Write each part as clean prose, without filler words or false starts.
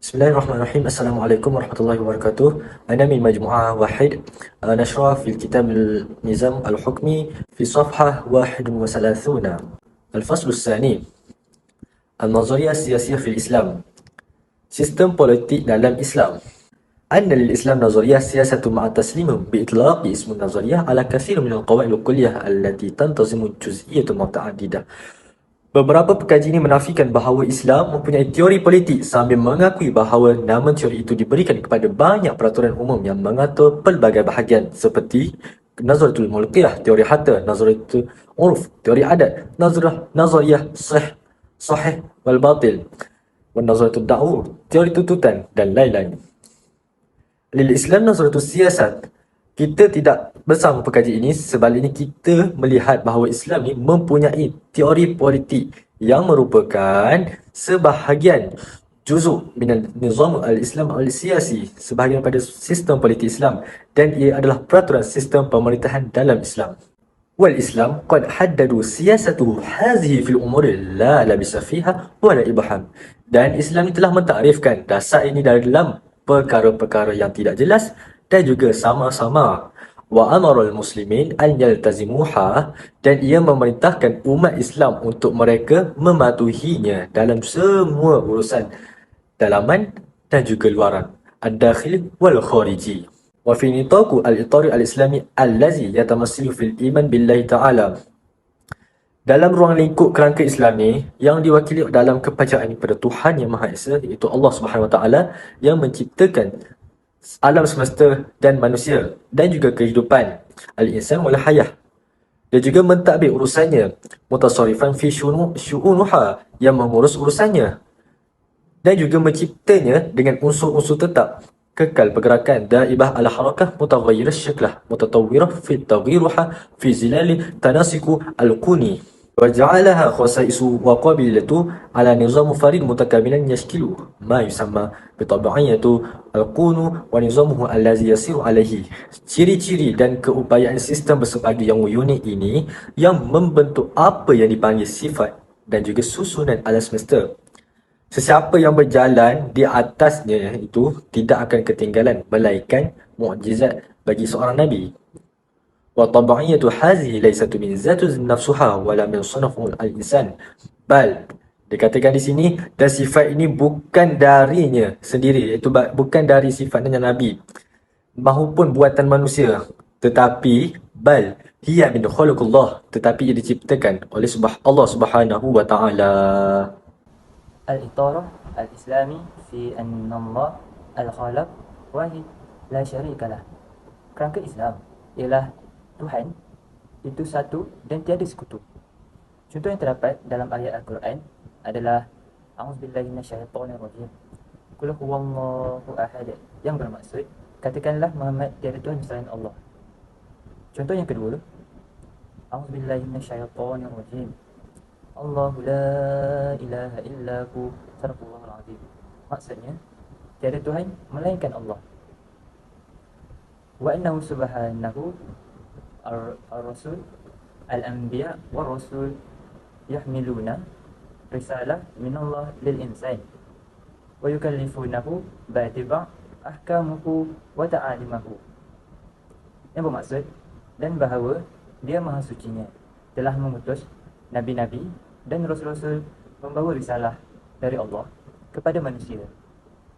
Bismillahirrahmanirrahim. Assalamualaikum warahmatullahi wabarakatuh. Ana min majmu'ah wahid nashra fi kitab al-nizam al-hukmi fi safhah 31. الفصل الثاني النظرية السياسية في الإسلام. Sistem politik dalam Islam. أن للإسلام نظرية سياسة مع تسليم بإطلاق اسم النظرية على كثير من القواعد الكلية التي تنتظم جزئية متعددة. Beberapa pekaji ini menafikan bahawa Islam mempunyai teori politik sambil mengakui bahawa nama teori itu diberikan kepada banyak peraturan umum yang mengatur pelbagai bahagian seperti Nazaratul Mulkiyah, teori harta, Nazaratul Urf, teori adat, Nazariyah Sahih wal Batil, dan Nazaratul Da'ur, teori tuntutan dan lain-lain. Lil Islam Nazaratul Siyasat. Kita tidak bersama pekaji ini, sebaliknya kita melihat bahawa Islam ini mempunyai teori politik yang merupakan sebahagian juzuk minal nizam al-Islam al-siyasi, sebahagian pada sistem politik Islam, dan ia adalah peraturan sistem pemerintahan dalam Islam. والإسلام قد حددوا سياسته هذه في الأمور لا لبس فيها ولا إبهام. Dan Islam ini telah mentakrifkan dasar ini dalam perkara-perkara yang tidak jelas dan juga sama-sama. Wa amarul muslimin an yaltazimuha, dan ia memerintahkan umat Islam untuk mereka mematuhinya dalam semua urusan dalaman dan juga luaran, ad-dakhili wal khariji. Wa fi nitaqu al-itar al-islami allazi yatamassilu fil iman billahi ta'ala. Dalam ruang lingkup kerangka Islam ni yang diwakili dalam kepercayaan kepada Tuhan Yang Maha Esa, iaitu Allah Subhanahu Wa Taala yang menciptakan alam semesta dan manusia dan juga kehidupan, al-insan wal hayah, dan juga mentadbir urusannya, mutasarrifan fi syu'unuha, yang mengurus urusannya, dan juga menciptanya dengan unsur-unsur tetap, kekal pergerakan, daibah ala harakah, mutaghayyirah syaklah, mutatawwirah fi taghiruha fi zilali tanasiku al-kuni. وجعلها خصائص وقابلة على نظام فريد متكاملا يشكل ما يسمى بطبيعية الكون ونظامه الذي يسير عليه. Ciri-ciri dan keupayaan sistem bersepadu yang unik ini yang membentuk apa yang dipanggil sifat dan juga susunan alam semesta. Sesiapa yang berjalan di atasnya itu tidak akan ketinggalan, melainkan mukjizat bagi seorang Nabi. وطبيعية هذه ليست من ذات نفسها ولا من صنف الإنسان بل, dikatakan di sini, dan sifat ini bukan darinya sendiri, iaitu bukan dari sifatnya Nabi maupun buatan manusia, tetapi bal hiya min khuluqullah, tetapi ia diciptakan oleh Allah Subhanahu wa taala. الإطار الإسلامي في أن الله الخالق واحد لا شريك له. Kerangka Islam ialah Tuhan itu satu dan tiada sekutu. Contoh yang terdapat dalam ayat Al-Quran adalah A'udzubillahi minasyaitonirrajim. Qul huwallahu ahad, yang bermaksud katakanlah Muhammad tiada Tuhan selain Allah. Contoh yang kedua, A'udzubillahi minasyaitonirrajim. Allahu la ilaha illahu sadaqallahul azim. Maksudnya tiada Tuhan melainkan Allah. Wa annahu subhanahu ar-rasul al-anbiya war-rasul yahmiluna risalah minallah lil insan wa yukallifunahu ba'tiba ahkamuhu wa ta'alimahu. Yang bermaksud, dan bahawa dia maha sucinya telah mengutus nabi-nabi dan rasul-rasul membawa risalah dari Allah kepada manusia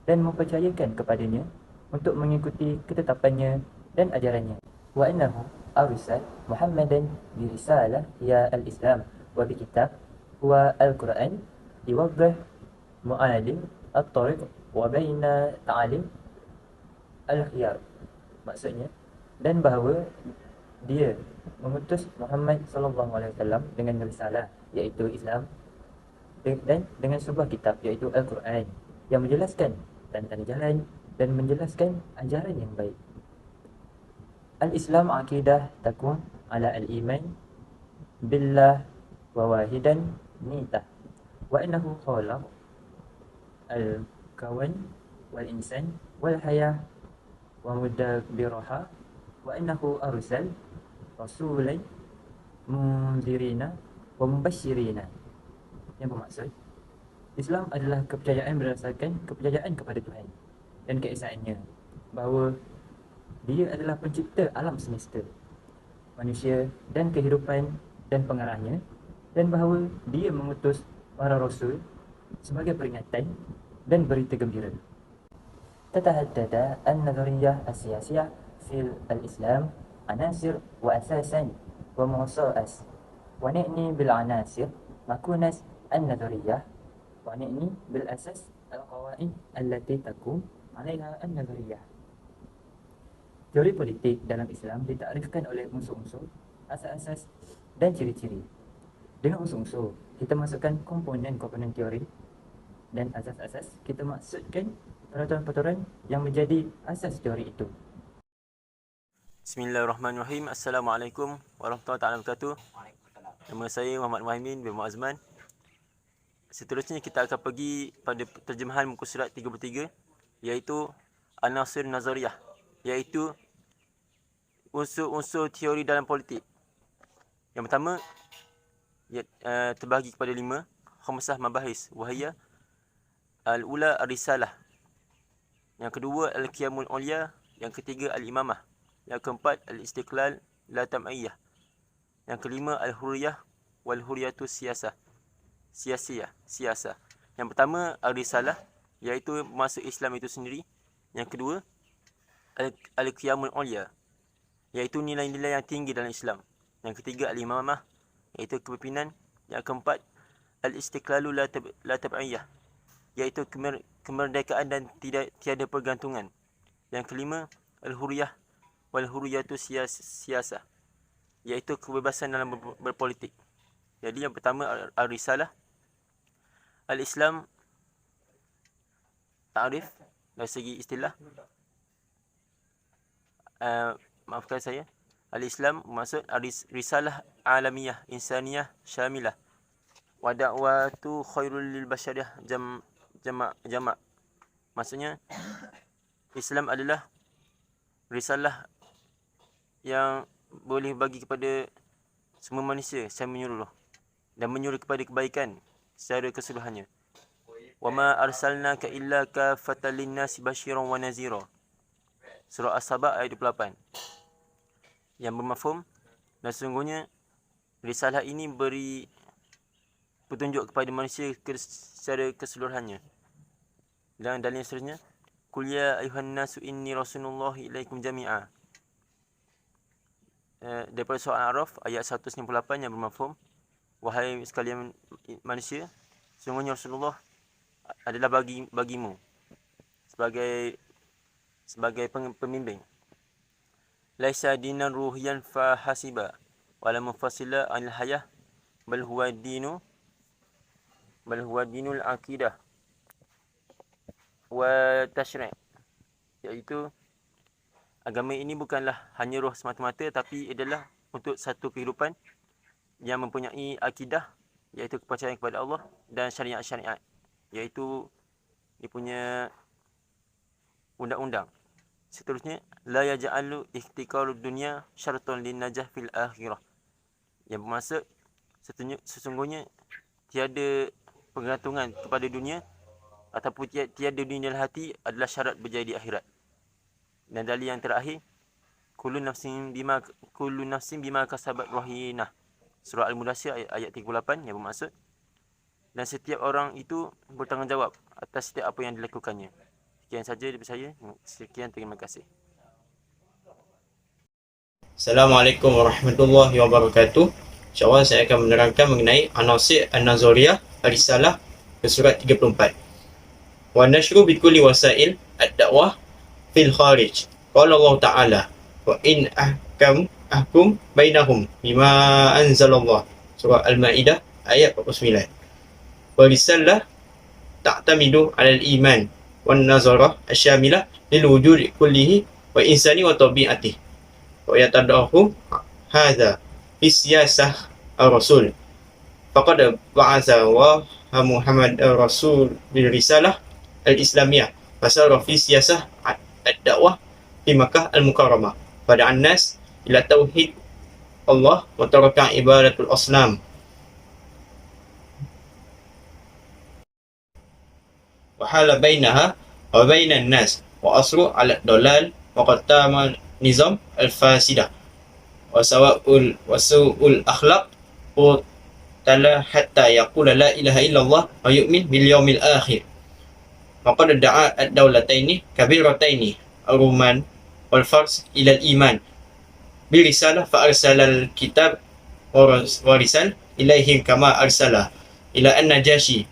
dan mempercayakan kepadanya untuk mengikuti ketetapannya dan ajarannya. Wa annahu arsal Muhammadan bi risalah ya al-Islam wa bi kitab huwa al-Quran yuwaddah mu'alim at-tariq wa baina ta'alim al-khiyar. Maksudnya, dan bahawa dia mengutus Muhammad sallallahu alaihi wasallam dengan risalah iaitu Islam dan dengan sebuah kitab iaitu Al-Quran yang menjelaskan tentang jalan dan menjelaskan ajaran yang baik. Al-Islam aqidah takun ala al-iman billah wa wahidan nitah wa innahu khalaq al-kawan wal insan wal hayah wa mudabbiraha wa innahu arsal rasulan mundirina wa mubashirina. Yang bermaksud, Islam adalah kepercayaan berdasarkan kepercayaan kepada Tuhan dan keesaannya, bahawa Dia adalah pencipta alam semesta, manusia dan kehidupan dan pengarahnya, dan bahawa Dia mengutus para rasul sebagai peringatan dan berita gembira. تتعدد النظرية السياسية في الإسلام عناصر وأساسا وموضوعات، ونعني بالعناصر مكونة النظرية، ونعني بالأساس القواعد التي تقوم عليها النظرية. Teori politik dalam Islam ditakrifkan oleh unsur-unsur, asas-asas dan ciri-ciri. Dengan unsur-unsur, kita masukkan komponen-komponen teori, dan asas-asas kita maksudkan peraturan-peraturan yang menjadi asas teori itu. Bismillahirrahmanirrahim. Assalamualaikum warahmatullahi wabarakatuh. Nama saya Muhammad Muhaimin bin Muazman. Seterusnya kita akan pergi pada terjemahan muka surat 33, iaitu An-Nasir Nazariyah, iaitu unsur-unsur teori dalam politik. Yang pertama terbahagi kepada 5 khamsah mabahis wahia al-ula ar-risalah, yang kedua al-qiyamul ulia, yang ketiga al-imamah, yang keempat al-istiqlal la tam'iyah, yang kelima al-hurriyah wal hurriyatu siyasah. Yang pertama ar-risalah, iaitu masuk Islam itu sendiri. Yang kedua al-qiyamul ulia, iaitu nilai-nilai yang tinggi dalam Islam. Yang ketiga al-imamah, iaitu kepimpinan. Yang keempat al-istiqlalu la tab'iyah, iaitu kemerdekaan dan tiada pergantungan. Yang kelima al-hurriyah wal hurriyatu siyasah, iaitu kebebasan dalam berpolitik. Jadi yang pertama ar-risalah. Al-Islam, ta'rif dari segi istilah, maafkan saya, Al-Islam maksud risalah alamiyah insaniyah syamilah wa da'watu khairul lil basyariyah jama'. Maksudnya Islam adalah risalah yang boleh bagi kepada semua manusia secara menyeluruh dan menyuruh kepada kebaikan secara keseluruhannya. Wa ma arsalnaka illa kafatan lin-nasi basyiran wa nazira. Surah As-Saba ayat 28. Yang bermafhum, dan sesungguhnya risalah ini beri petunjuk kepada manusia secara keseluruhannya. Dan dalil seterusnya, Qul ya ayuhan nasu inni rasulullahi ilaikum jami'a. Daripada surah Al-A'raf ayat 198 yang bermafhum, wahai sekalian manusia, sesungguhnya Rasulullah adalah bagimu sebagai pembimbing. Laisa dinan ruhiyan fa hasiba wala mufassila anil hayah bal huwa dinul aqidah wa tasyri', iaitu agama ini bukanlah hanya roh semata-mata, tapi adalah untuk satu kehidupan yang mempunyai akidah, iaitu kepercayaan kepada Allah, dan syariat-syariat, iaitu dia punya undang-undang. Seterusnya, la yaj'alu ihtiqarud dunya syartun lin najah fil akhirah, yang bermaksud sesungguhnya tiada pergantungan kepada dunia ataupun tiada dunia dalam hati adalah syarat berjaya di akhirat. Dan dalil yang terakhir, kullu nafsin bima kasabat rahinah, surah Al-Mudaththir ayat 38, yang bermaksud dan setiap orang itu bertanggungjawab atas setiap apa yang dilakukannya. Sekian saja daripada saya. Sekian, terima kasih. Assalamualaikum warahmatullahi wabarakatuh. InsyaAllah saya akan menerangkan mengenai An-Nasir An-Nazariyah Ar-Risalah ke surat 34. Wa nashru bi kulli wasail ad-da'wah fil kharij. Qala Allah Ta'ala wa in ahkum bainahum bima anzalallah. Surah Al-Maidah ayat 49. Wa risalah ta'tamidu 'alal iman wan nazarah asyamilah lil wujud kullihi wa insani wa tabi'atihi. Wa yatadahu hadza fi siyasah ar-rasul. Faqad ba'atha wa Muhammad ar-rasul bil risalah al-islamiyah fasara fi siyasah ad-da'wah fi Makkah al-Mukarramah pada an-nas ila tauhid Allah wa taraka ibadatul asnam. وحال بينها وبين الناس وأصر على الضلال وقتام نظام الفاسدة وسوء الأخلاق وتلا حتى يقول لا إله إلا الله ويؤمن باليوم الآخر وقد دعا الدولتين كبيرتين الرومان والفرس إلى الإيمان برسالة فأرسل الكتاب ورسال إليهم كما أرسل إلى النجاشي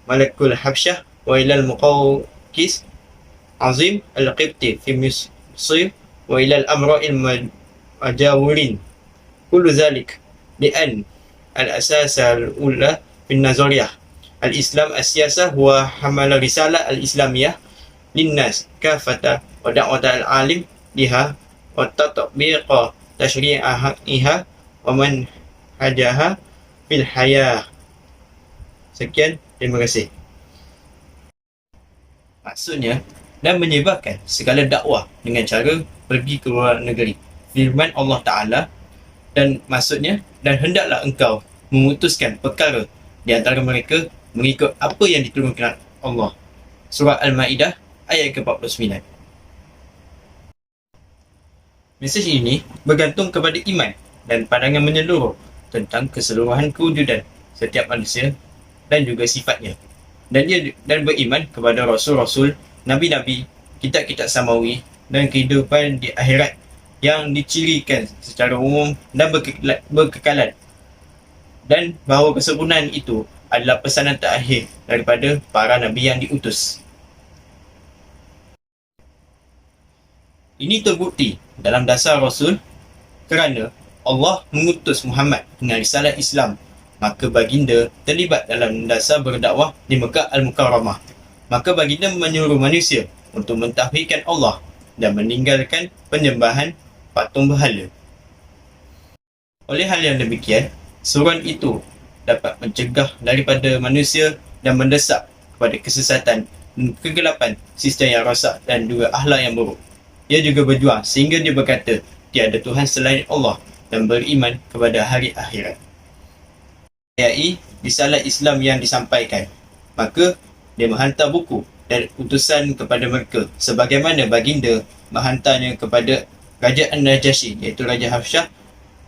ملك الحبشة وإلى المقوقس عظيم القبطي في مصر وإلى الأمراء المجاورين كل ذلك لأن الأساس الأولى في النظرية الإسلام السياسة هو حمل الرسالة الإسلامية للناس كافة ودعوة العالم لها وتطبيق تشريعها ومنهجها في الحياة. Sekian, terima kasih. Maksudnya, dan menyebarkan segala dakwah dengan cara pergi ke luar negeri. Firman Allah Ta'ala dan maksudnya, dan hendaklah engkau memutuskan perkara di antara mereka mengikut apa yang diturunkan Allah. Surah Al-Ma'idah ayat ke-49. Mesej ini bergantung kepada iman dan pandangan menyeluruh tentang keseluruhan kewujudan setiap manusia dan juga sifatnya. Dan beriman kepada Rasul-Rasul, Nabi-Nabi, kitab-kitab samawi dan kehidupan di akhirat yang dicirikan secara umum dan berkekalan. Dan bahawa kesempurnaan itu adalah pesanan terakhir daripada para Nabi yang diutus. Ini terbukti dalam dasar Rasul kerana Allah mengutus Muhammad dengan risalah Islam, maka baginda terlibat dalam dasar berdakwah di Mekah Al-Mukarramah. Maka baginda menyuruh manusia untuk mentauhidkan Allah dan meninggalkan penyembahan patung berhala. Oleh hal yang demikian, suruhan itu dapat mencegah daripada manusia dan mendesak kepada kesesatan dan kegelapan sistem yang rosak dan juga akhlak yang buruk. Ia juga berjuang sehingga dia berkata, tiada Tuhan selain Allah dan beriman kepada hari akhirat. Ayai risalah Islam yang disampaikan. Maka dia menghantar buku dan utusan kepada mereka sebagaimana baginda menghantarnya kepada Raja An-Najashi iaitu Raja Habsyah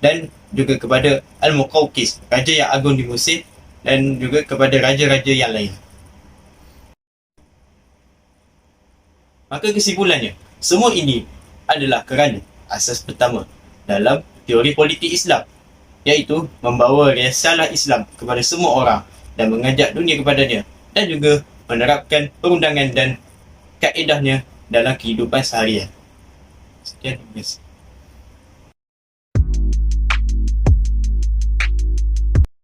dan juga kepada Al-Muqawqis, raja yang agung di Mesir dan juga kepada raja-raja yang lain. Maka kesimpulannya, semua ini adalah kerana asas pertama dalam teori politik Islam, iaitu membawa risalah Islam kepada semua orang dan mengajak dunia kepadanya dan juga menerapkan perundangan dan kaedahnya dalam kehidupan seharian. Sekian, terima kasih.